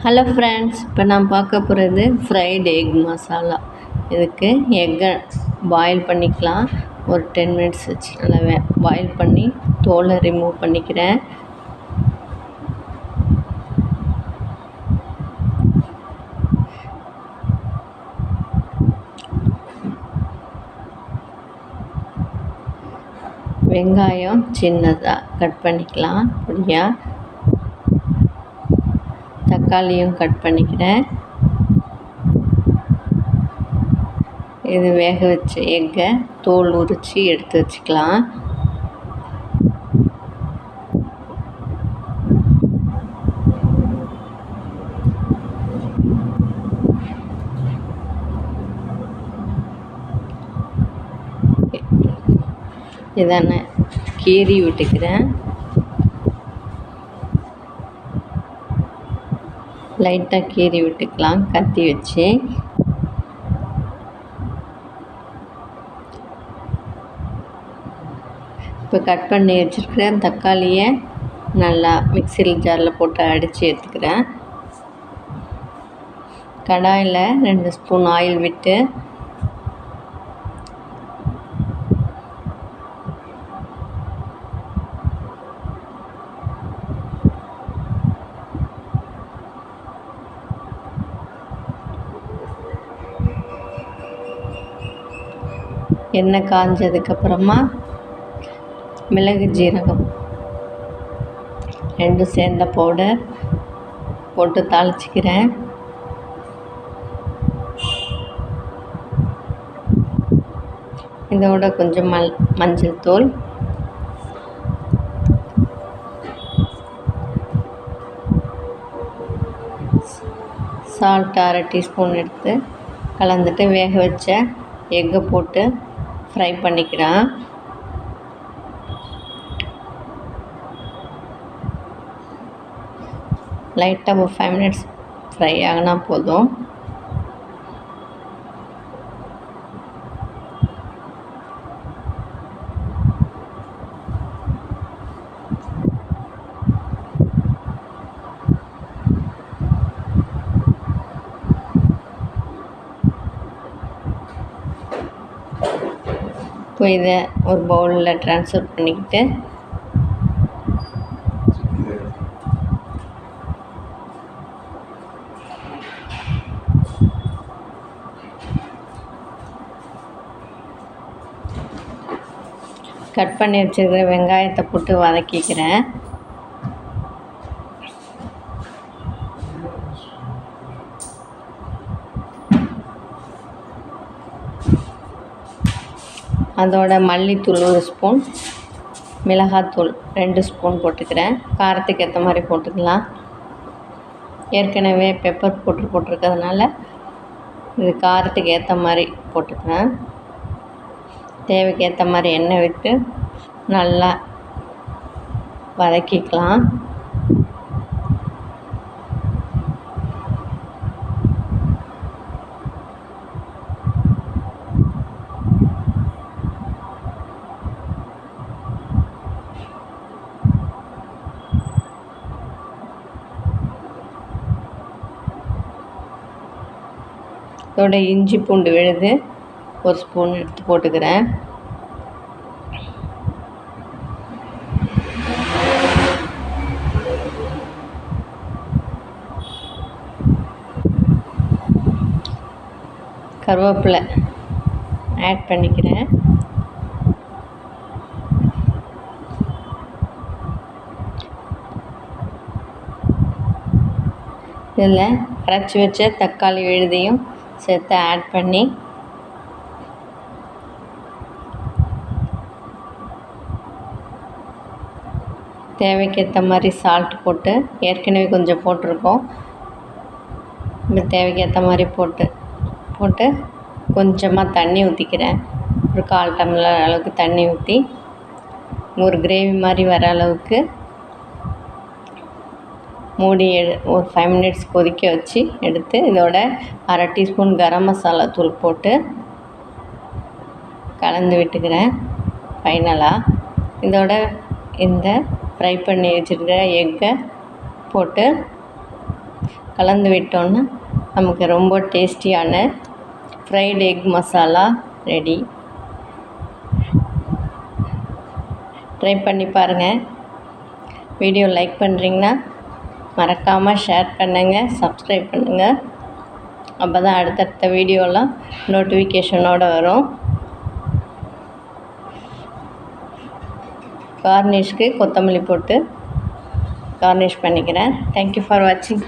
Hello friends, இப்போ நான் பார்க்க போகிறது ஃப்ரைட் எக் மசாலா. இதுக்கு எக்கை பாயில் பண்ணிக்கலாம். ஒரு 10 மினிட்ஸ் வச்சு நல்லா பாயில் பண்ணி தோலை ரிமூவ் பண்ணிக்கிறேன். வெங்காயம் சின்னதாக கட் பண்ணிக்கலாம் பொடியாக. தக்காளியும் கட் பண்ணிக்கிறேன். இது வேக வச்ச எக்கை தோல் உரித்து எடுத்து வச்சுக்கலாம். இதை நான் கீறி விட்டுக்கிறேன். லைட்டாக கீறி விட்டுக்கலாம் கத்தி வச்சு. இப்போ கட் பண்ணி வச்சுருக்கிற தக்காளியை நல்லா மிக்சியில் ஜாரில் போட்டு அடித்து எடுத்துக்கிறேன். கடாயில் 2 ஸ்பூன் ஆயில் விட்டு எண்ணெய் காஞ்சதுக்கப்புறமா மிளகு ஜீரகம் 2 சேர்ந்த பவுடர் போட்டு தாளிச்சிக்கிறேன். இதோட கொஞ்சம் மஞ்சள் தூள், சால்ட் 1/2 டீஸ்பூன் எடுத்து கலந்துட்டு வேக வச்ச எக்கை போட்டு ஃப்ரை பண்ணிக்கிறேன். லைட்டாக ஒரு 5 மினிட்ஸ் ஃப்ரை ஆகினா போதும். இப்போ இதை ஒரு பவுலில் ட்ரான்ஸ்ஃபர் பண்ணிக்கிட்டு கட் பண்ணி வச்சுருக்கிற வெங்காயத்தை போட்டு வதக்கிக்கிறேன். அதோட மல்லித்தூள் 1 ஸ்பூன், மிளகாத்தூள் 2 ஸ்பூன் போட்டுக்கிறேன். காரத்துக்கு ஏற்ற மாதிரி போட்டுக்கலாம். ஏற்கனவே பெப்பர் போட்டிருக்கிறதுனால இது காரத்துக்கு ஏற்ற மாதிரி போட்டுக்கிறேன். தேவைக்கு ஏற்ற மாதிரி எண்ணெய் விட்டு நல்லா வதக்கிக்கலாம். இதோட இஞ்சி பூண்டு விழுது 1 ஸ்பூன் எடுத்து போட்டுக்கிறேன். கருவேப்பிலை ஆட் பண்ணிக்கிறேன். இதில் அரைச்சி வச்ச தக்காளி விழுதையும் சேர்த்து ஆட் பண்ணி தேவைக்கேற்ற மாதிரி சால்ட் போட்டு, ஏற்கனவே கொஞ்சம் போட்டிருக்கோம், இப்போ தேவைக்கேற்ற மாதிரி போட்டு கொஞ்சமாக தண்ணி ஊற்றிக்கிறேன். ஒரு 1/4 டம்ளர் அளவுக்கு தண்ணி ஊற்றி ஒரு கிரேவி மாதிரி வர அளவுக்கு மூடி ஒரு 5 மினிட்ஸ் கொதிக்க வச்சு எடுத்து இதோட 1/2 டீஸ்பூன் கரம் மசாலா தூள் போட்டு கலந்து விட்டுக்கிறேன். ஃபைனலாக இதோட இந்த ஃப்ரை பண்ணி வச்சுருக்கிற எக்கை போட்டு கலந்து விட்டோன்னா நமக்கு ரொம்ப டேஸ்டியான fried egg masala ready. Try பண்ணி பாருங்கள். வீடியோ லைக் பண்ணுறீங்கன்னா மறக்காமல் ஷேர் பண்ணுங்கள், சப்ஸ்கிரைப் பண்ணுங்கள். அப்போ தான் அடுத்தடுத்த வீடியோலாம் நோட்டிஃபிகேஷனோடு வரும். கார்னிஷ்க்கு கொத்தமல்லி போட்டு கார்னிஷ் பண்ணிக்கிறேன். தேங்க்யூ ஃபார் வாட்சிங்.